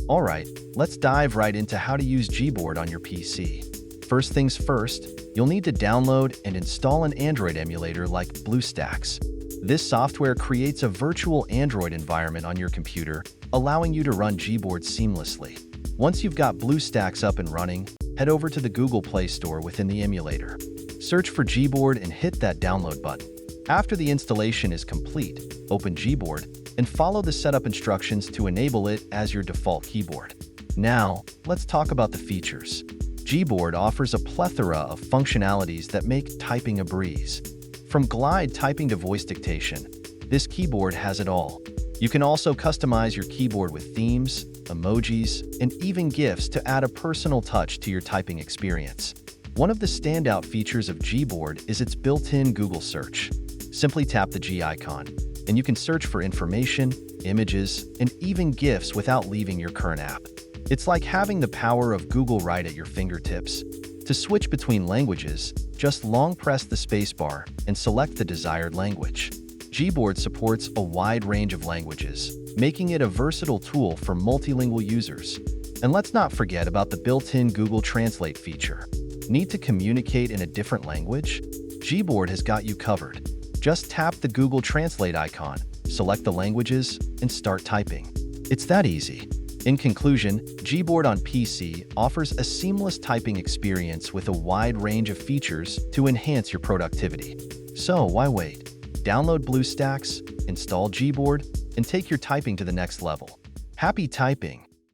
Alright, let's dive right into how to use GBoard on your PC. First things first, you'll need to download and install an Android emulator like BlueStacks. This software creates a virtual Android environment on your computer, allowing you to run GBoard seamlessly. Once you've got BlueStacks up and running, head over to the Google Play Store within the emulator. Search for GBoard and hit that download button. After the installation is complete, open GBoard and follow the setup instructions to enable it as your default keyboard. Now, let's talk about the features. GBoard offers a plethora of functionalities that make typing a breeze. From glide typing to voice dictation, this keyboard has it all. You can also customize your keyboard with themes, emojis, and even GIFs to add a personal touch to your typing experience. One of the standout features of GBoard is its built-in Google search. Simply tap the G icon, and you can search for information, images, and even GIFs without leaving your current app. It's like having the power of Google right at your fingertips. To switch between languages, just long press the spacebar and select the desired language. GBoard supports a wide range of languages, making it a versatile tool for multilingual users. And let's not forget about the built-in Google Translate feature. Need to communicate in a different language? GBoard has got you covered. Just tap the Google Translate icon, select the languages, and start typing. It's that easy. In conclusion, GBoard on PC offers a seamless typing experience with a wide range of features to enhance your productivity. So why wait? Download BlueStacks, install GBoard, and take your typing to the next level. Happy typing!